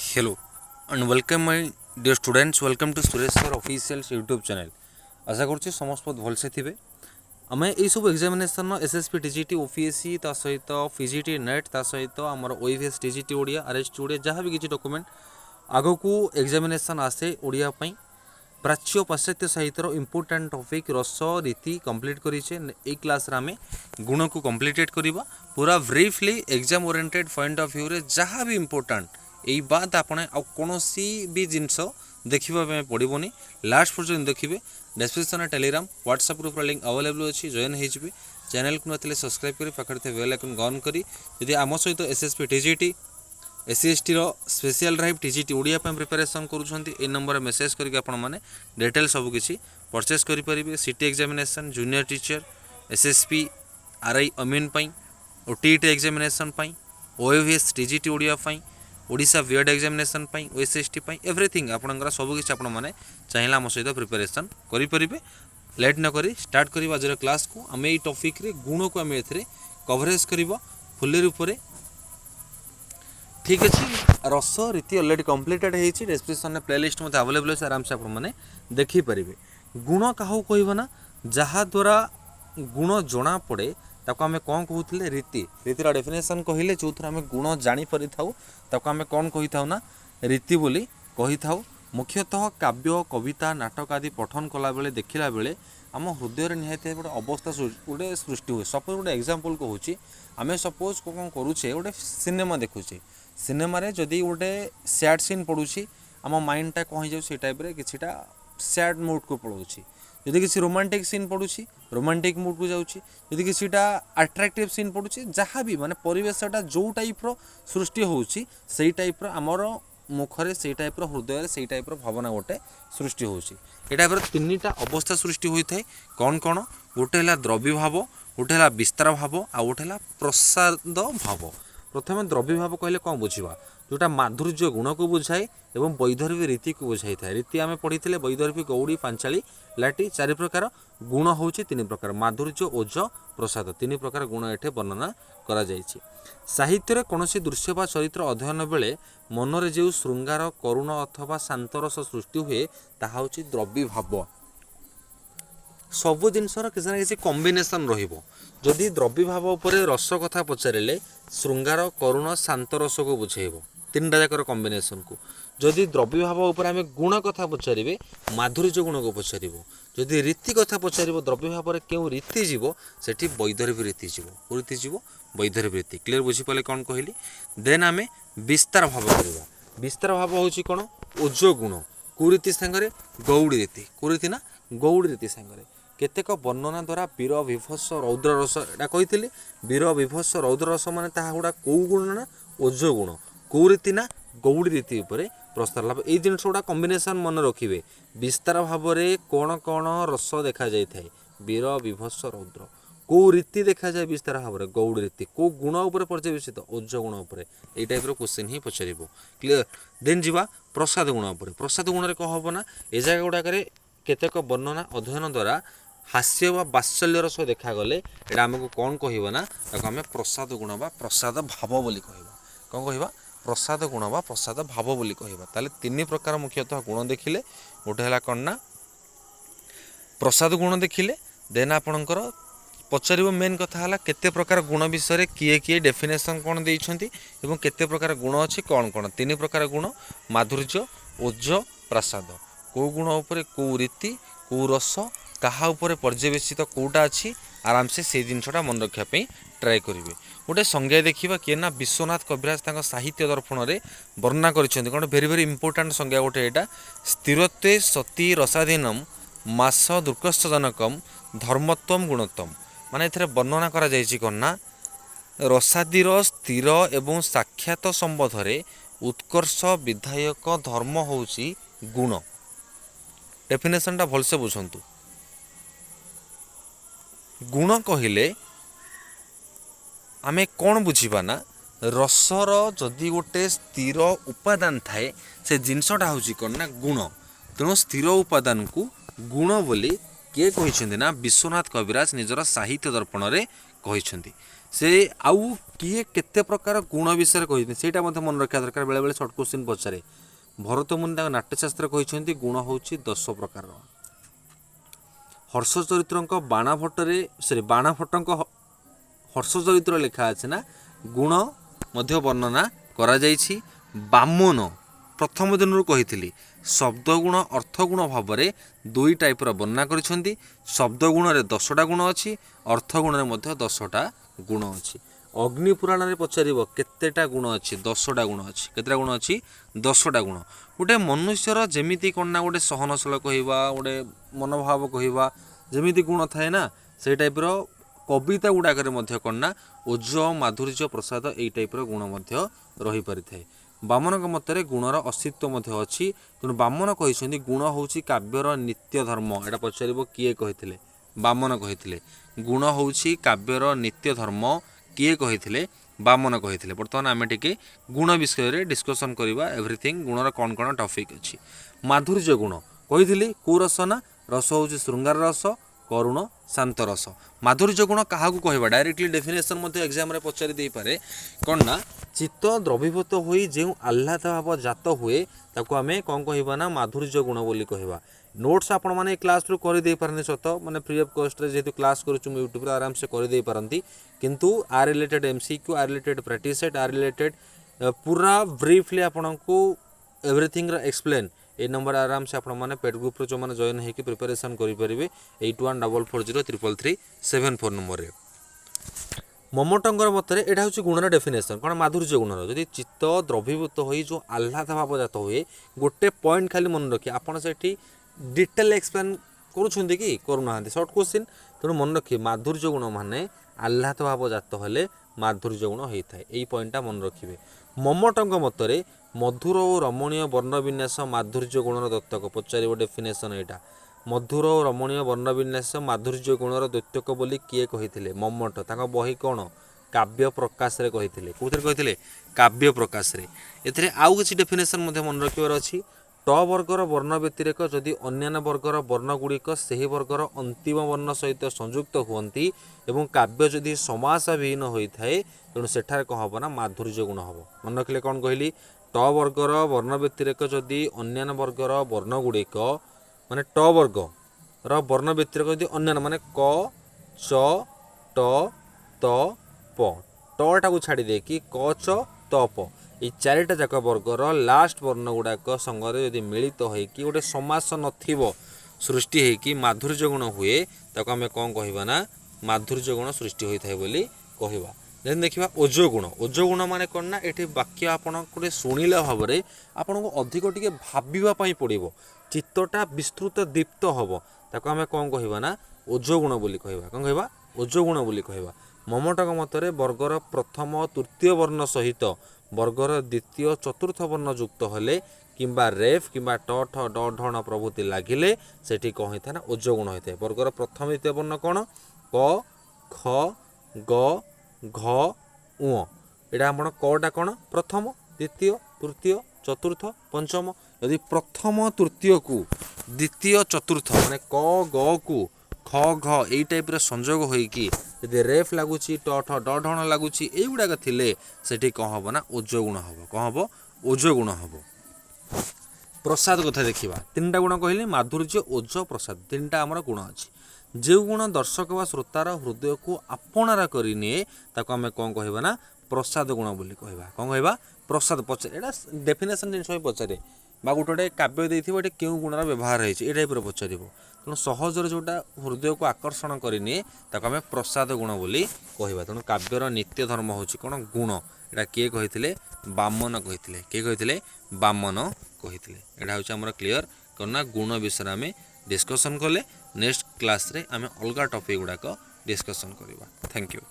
Hello and welcome my dear students. Welcome to Suresh sir official YouTube channel. आशा करुच्ची समस्त बहुत भलसे थे आम सब एग्जामिनेशन एसएसपी टीजीटी ओपीएससी ता सहित पीजीटी नेट ता सहित आमर OFS TGT Odia RST Odia जहाँ भी किसी डॉक्यूमेंट आग को एग्जामिनेशन आसे ओडिया पई प्राच्य पाश्चात्य साहित्यर इंपोर्टाट टॉपिक रस रीति कंप्लीट करें ए क्लास आम गुण को कंप्लीटेड करवा पूरा briefly exam oriented point of view रे जहाँ भी इंपोर्टाट यही बात आपने कौन भी जिनस देखा पड़ोनी लास्ट पर्यटन देखिए description Telegram WhatsApp group link available अच्छी जॉइन हो चैनल को नथिले सब्सक्राइब करी पाखे बेल आइकन ऑन करी यदि आम सहित SSP TGT SC ST special drive TGT Odia preparation करुँच नंबर मेसेज करके आपण मैंने डिटेल सबकि परचेस करेंगे CT examination junior teacher SSP RI अमीन OTET examination OFS TGT Odia Odisha BEd examination OSST everything आपंकर सबकि आपण मैंने चाहिए आम सहित प्रिपरेशन करेंगे लेट न करी स्टार्ट करी आज क्लास को आम ये टॉपिक रे गुण को आम ए कवरेज करवा फुल्ली रूप ठीक अच्छे रस रीति अलरेडी कंप्लीटेड होती डिस्क्रिप्शन में प्लेलिस्ट मत अवेलेबल अच्छे आराम से आपने देखिपारे गुण क्या कहना जहाद्वारा गुण जना पड़े ताको आम कौन कहते रीति रीतिर डेफिनेशन कहले जो थर आम गुण जापर ताको आम कौन कही था ना रीति बोली कही था मुख्यतः काव्य कविता नाटक आदि पठन कला बेले देखला बेले आम हृदय निहाती गोटे अवस्था गोटे सृष्टि हुए सपोज गोटे एग्जांपल कहूँ आम सपोज कौन करुचे गोटे सिनेमा देखुचे सिनेमा रे जदि गोटे सैड सीन पड़ुची आम माइंडटा कौन हो जाए टाइप किसीटा सैड मुड को पड़ोची जदि किसी रोमांटिक सीन पड़ुची रोमांटिक मुड को जाऊँगी जदि किसीटा अट्राक्टिव सीन पड़ुची जहाँ भी माने परिवेशटा जो टाइप सृष्टि होउची सेई टाइप आमर मुखरे से टाइप हृदय से टाइप भावना गोटे सृष्टि होउची ए टाइप तीनटा अवस्था सृष्टि होता है कौन कौन गोटे है द्रव्य भाव गोटे है विस्तार भाव आ गोटे है प्रसाद भाव प्रथम द्रव्य भाव कहले कौन बुझा जोटा माधुर्य गुण को बुझाए एवं वैधर्व्य रीति को बुझाई था रीति आम पढ़ी वैधर्व्य गौड़ी पांचाली लाटी चारि प्रकार गुण हूँ तीन प्रकार माधुर्य ओज प्रसाद तीन प्रकार गुण एठे वर्णना करा जायछि साहित्य कौन दृश्य बा चरित्र अध्ययन बेले मनरे जो श्रृंगार करुण अथवा शांतरस सृष्टि हुए ताहा हूँ द्रव्य भाव सबु जिनसर किसी ना किसी कॉम्बिनेशन रहिबो जदि द्रव्य भाव उपर रस कथा पचारे श्रृंगार करुण शांत रस को बुझेब तीन जाकर कॉम्बिनेशन को जदि द्रव्य भाव उपर आम गुण कथा पचारे माधुर्य गुण को पचार जदि रीति कथा पचार द्रव्य भाव में क्यों रीति जीव सेठी वैधर्व्य रीति जीव को रीति जीव वैधर्व्य रीति क्लीयर बुझीपारे कौन कहली देन आम विस्तार भाव करवा विस्तार भाव हूँ कौन ओज गुण कुरीति सांगे गौड़ी रीति कुरीति ना गौड़ी रीति सांगे केतेक वर्णना द्वारा वीर विभत्स रौद्र रस एटा कही वीर विभत्स रौद्र रस मान गुड़ा कौ गुण ना ओज गुण कौ रीति ना गौड़ी रीति प्रस्ताव लाभ ये जिन गुड़ा कम्बिनेसन मन रखिए विस्तार भाव में कौन कौन रस देखा जाए वीर विभत्स रौद्र कौ रीति देखा जाए विस्तार भाव में गौड़ी रीति कौ गुण उपर पर्यवेसित ओज गुण उपर ये टाइप क्वेश्चन ही पचार क्लीयर देन जीवा प्रसाद गुण उपर प्रसाद गुण में कौन हम ना ए जगह गुड़ाक केतेक वर्णना अध्ययन द्वारा हास्य व बात्सल्य रस देखागले एटा आमको कौन कहना आम प्रसाद गुण बा प्रसाद भाव बोली कहवा कौन कहवा प्रसाद गुण बा प्रसाद भाव बोली कहवा ताले तीन प्रकार मुख्यतः गुण देखिले गोटे है कौन ना प्रसाद गुण देखिले देन आपणकर पचार मेन कथा है केते प्रकार गुण विषय किए किए डेफिनेशन कौन देइछंती एवं केते प्रकार गुण अच्छी कौन कौन तीन प्रकार गुण माधुर्य ओज प्रसाद कौ गुण उपर कौ रीति कौ रस कहा उपरे पर्यवेसित कौटा अच्छी आराम से जिनसा मन रखापी ट्राए करेंगे गोटे संज्ञा देखा किए ना विश्वनाथ कविराज साहित्य दर्पण में वर्णना कर भेरी भेरी इंपोर्टाट संज्ञा गोटे यहाँ स्थिरत्वे सती रसाधीनम मास दुर्कष्टजनकम धर्मत्व गुणत्वम माने एथरे वर्णना करा जायछि कौन ना रसादीर स्थिर एवं साक्षात संबंधरे उत्कर्ष विधायक धर्म होउछि गुण डेफिनेशनटा भलसे बुझंतु गुण कहले आमे कौन बुझीबा ना रसर जदि गोटे स्थिर उपादान थाए से जिनसटा हूँ कौन ना गुण तेणु स्थिर उपादान को गुण बोली किए कहिसेंती ना विश्वनाथ कविराज निजर साहित्य दर्पण रे कहिसेंती से आउ किए केते प्रकार गुण विषय कही ସେଇଟା ମଧ୍ୟ ମନେ ରଖିବା ଦରକାର ବେଳେବେଳେ ସର୍ଟ क्वेश्चन ପଚାରେ ଭରତମୁନି ତାଙ୍କ ନାଟ୍ୟଶାସ୍ତ୍ର କହିଛନ୍ତି ଗୁଣ ହେଉଛି 10 ପ୍ରକାରର ହର୍ଷ ଚରିତ୍ରଙ୍କ ବାଣଭଟ୍ଟଙ୍କ ହର୍ଷ ଚରିତ୍ର ଲେଖା ଅଛି ନା ଗୁଣ ମଧ୍ୟ ବର୍ଣ୍ଣନା କରାଯାଇଛି ବାମନ ପ୍ରଥମ ଦିନରୁ କହିଥିଲି ଶବ୍ଦ ଗୁଣ ଅର୍ଥ ଗୁଣ ଭାବରେ ଦୁଇ ଟାଇପ୍ର ବର୍ଣ୍ଣନା କରିଛନ୍ତି ଶବ୍ଦ ଗୁଣରେ 10ଟା ଗୁଣ ଅଛି ଅର୍ଥ ଗୁଣରେ ମଧ୍ୟ 10ଟା ଗୁଣ ଅଛି ଅଗ୍ନି ପୁରାଣରେ ପଚାରିବ କେତେଟା ଗୁଣ ଅଛି 10ଟା ଗୁଣ ଅଛି କେତେଟା ଗୁଣ ଅଛି 10ଟା ଗୁଣ ଗୋଟେ ମନୁଷ୍ୟର ଯେମିତି କ'ଣ ନା ଗୋଟେ ସହନଶୀଳ କହିବା ଗୋଟେ ମନୋଭାବ କହିବା ଯେମିତି ଗୁଣ ଥାଏ ନା ସେଇ ଟାଇପ୍ର କବିତା ଗୁଡ଼ାକରେ ମଧ୍ୟ କ'ଣ ନା ଓଜ ମାଧୁର୍ଯ୍ୟ ପ୍ରସାଦ ଏଇ ଟାଇପ୍ର ଗୁଣ ମଧ୍ୟ ରହିପାରିଥାଏ ବାମନଙ୍କ ମତରେ ଗୁଣର ଅସ୍ତିତ୍ୱ ମଧ୍ୟ ଅଛି ତେଣୁ ବାମନ କହିଛନ୍ତି ଗୁଣ ହେଉଛି କାବ୍ୟର ନିତ୍ୟ ଧର୍ମ ଏଇଟା ପଚାରିବ କିଏ କହିଥିଲେ ବାମନ କହିଥିଲେ ଗୁଣ ହେଉଛି କାବ୍ୟର ନିତ୍ୟ ଧର୍ମ କିଏ କହିଥିଲେ ବାମନ କହିଥିଲେ ବର୍ତ୍ତମାନ ଆମେ ଟିକେ ଗୁଣ ବିଷୟରେ ଡିସ୍କସନ୍ କରିବା ଏଭ୍ରିଥିଙ୍ଗ ଗୁଣର କ'ଣ କ'ଣ ଟପିକ୍ ଅଛି ମାଧୁର୍ଯ୍ୟ ଗୁଣ କହିଥିଲି କେଉଁ ରସ ନା ରସ ହେଉଛି ଶୃଙ୍ଗାର ରସ କରୁଣ ଶାନ୍ତ ରସ ମାଧୁର୍ଯ୍ୟ ଗୁଣ କାହାକୁ କହିବା ଡାଇରେକ୍ଟଲି ଡେଫିନେସନ୍ ମଧ୍ୟ ଏକ୍ଜାମ୍ରେ ପଚାରି ଦେଇପାରେ କ'ଣ ନା ଚିତ୍ତ ଦ୍ରବୀଭୂତ ହୋଇ ଯେଉଁ ଆହ୍ଲାଦ ଭାବ ଜାତ ହୁଏ ତାକୁ ଆମେ କ'ଣ କହିବା ନା ମାଧୁର୍ଯ୍ୟ ଗୁଣ ବୋଲି କହିବା ନୋଟ୍ସ ଆପଣମାନେ କ୍ଲାସ୍ରୁ କରିଦେଇପାରନ୍ତି ସତ ମାନେ ଫ୍ରି ଅଫ୍ କଷ୍ଟରେ ଯେହେତୁ କ୍ଲାସ୍ କରୁଛୁ ମୁଁ ୟୁଟ୍ୟୁବରେ ଆରାମସେ କରିଦେଇପାରନ୍ତି କିନ୍ତୁ ଆ ରିଲେଟେଡ୍ MCQ ଆ ରିଲେଟେଡ୍ ପ୍ରାକ୍ଟିସ୍ ସେଟ୍ ଆ ରିଲେଟେଡ୍ ପୁରା ବ୍ରିଫଲି ଆପଣଙ୍କୁ ଏଭ୍ରିଥିଙ୍ଗର ଏକ୍ସପ୍ଲେନ୍ এই নম্বর আরামসে আপনার পেড গ্রুপ্রে যে জয়েন হয়েকি প্রিপারেসন করে 8144033374 নম্বরে মমটঙ্গর মতরে এটা হচ্ছে গুণর ডেফিনেসন কারণ মাধুর্য গুণর যদি চিত্ত দ্রবীভূত হয়ে যে আহ্লাদ ভাবজাত হুয়ে গোটে পয়েন্ট খালি মনে রাখি আপনার সেটি ডিটেল এক্সপ্লেন করছেন কি করুনা সর্ট কোশ্চিন তেমন মনে রাখি মাধুর্য গুণ মানে আহ্লাদ ভাবজাত হলে মাধুর্য গুণ হয়ে থাকে এই পয়েন্টটা মনে রাখবে মমটঙ্গ মতরে মধুর ও রমণীয় বর্ণবিন্যাস মাধুর্য গুণর দত্তক পচারিব ডেফিনেসন এইটা মধুর ও রমণীয় বর্ণবিন্যাস মাধুর্য গুণর দৈত্যক বলি কিଏ କହିଥିଲେ ମମ୍ମଟ ତାଙ୍କ ବହି କ'ଣ କାବ୍ୟ ପ୍ରକାଶରେ କହିଥିଲେ କେଉଁଥିରେ କହିଥିଲେ କାବ୍ୟ ପ୍ରକାଶରେ ଏଥିରେ ଆଉ କିଛି ଡେଫିନେସନ୍ ମଧ୍ୟ ମନେ ରଖିବାର ଅଛି ଟ ବର୍ଗର ବର୍ଣ୍ଣ ବ୍ୟତିରେକ ଯଦି ଅନ୍ୟାନ୍ୟ ବର୍ଗର ବର୍ଣ୍ଣଗୁଡ଼ିକ ସେହି ବର୍ଗର ଅନ୍ତିମ ବର୍ଣ୍ଣ ସହିତ ସଂଯୁକ୍ତ ହୁଅନ୍ତି ଏବଂ କାବ୍ୟ ଯଦି ସମାସବିହୀନ ହୋଇଥାଏ ତେଣୁ ସେଠାରେ କ'ଣ ହେବ ନା ମାଧୁର୍ଯ୍ୟ ଗୁଣ ହେବ ମନେ ରଖିଲେ କ'ଣ କହିଲି ଟ ବର୍ଗର ବର୍ଣ୍ଣ ବ୍ୟତିରେକ ଯଦି ଅନ୍ୟାନ୍ୟ ବର୍ଗର ବର୍ଣ୍ଣଗୁଡ଼ିକ ମାନେ ଟ ବର୍ଗର ବର୍ଣ୍ଣ ବ୍ୟତିରେକ ଯଦି ଅନ୍ୟାନ୍ୟ ମାନେ କ ଚ ଟ ତ ପ ଟଟାକୁ ଛାଡ଼ି ଦେଇକି କ ଚ ତ ପ এই চারিটা যাক বর্গর লাস্ট বর্ণ গুড়াক সঙ্গে যদি মিলিত হয়েকি গোটে সমাস নথিব সৃষ্টি হয়েকি মাধুর্য গুণ হুয়ে তাকে আমি কম কহবা না মাধুর্য গুণ সৃষ্টি হয়ে থাকে বলে কহবা যেমন দেখা ওজ গুণ মানে কଣ না এটি বাক্য আপনার গোটে শুণিলা ভাবে আপনার অধিক টিকে ভাবিবা পড়ব চিত্তটা বিস্তৃত দীপ্ত হব তাকে আমি কম কহবা না ওজ গুণ বলি কহবা কম কহবা ওজ গুণ বলি কহবা মমটক মতরে বর্গর প্রথম তৃতীয় বর্ণ সহিত বর্গর দ্বিতীয় চতুর্থ বর্ণ যুক্ত হলে কিংবা রেফ কিংবা ট ঠ ড ঢণ প্রভৃতি লাগিলে সেটি কম হয়ে না ওজ গুণ হয়ে বর্গর প্রথম দ্বিতীয় বর্ণ কোণ ক খ গ ঘ উ এটা আপনার কটা কোণ প্রথম দ্বিতীয় তৃতীয় চতুর্থ পঞ্চম যদি প্রথম তৃতীয়কু দ্বিতীয় চতুর্থ মানে ক গ কু খ ঘ এই টাইপ্র সংযোগ হয়েকি যদি রেফ লাগুচি ট ঠ ড ঢণ লাগুচি এইগুড়াক থিলে সেটি কম হব না ওজ গুণ হব কম হব ওজ গুণ হব প্রসাদ কথা দেখিবা তিনটা গুণ কহিলি মাধুর্য ওজ প্রসাদ তিনটা আমার গুণ আছে যে গুণ দর্শক বা শ্রোতার হৃদয়কু আপনারা করে নিয়ে তাকে আমি কম কহবা না প্রসাদ গুণ বলি কহবা কম কহবা প্রসাদ পচারে এটা ডেফিনেসন জিনিস পচারে বা গোটে গোটে কাব্য দিয়ে এটি কেউ গুণর ব্যবহার হয়েছে এই টাইপর পচারিব তেমন সহজরে যেটা হৃদয়কু আকর্ষণ করে নিয়ে তাকে আমি প্রসাদ গুণ বলি কহবা তেমন কাব্যর নিত্য ধর্ম হচ্ছে কোণ গুণ এটা কিଏ କହିଥିଲେ ବାମନ କହିଥିଲେ କିଏ କହିଥିଲେ ବାମନ କହିଥିଲେ ଏଇଟା ହେଉଛି ଆମର କ୍ଲିଅର କ'ଣ ନା ଗୁଣ ବିଷୟରେ ଆମେ ଡିସ୍କସନ୍ କଲେ ନେକ୍ସଟ କ୍ଲାସ୍ରେ ଆମେ ଅଲଗା ଟପିକ୍ ଗୁଡ଼ାକ ଡିସ୍କସନ୍ କରିବା ଥ୍ୟାଙ୍କ ୟୁ।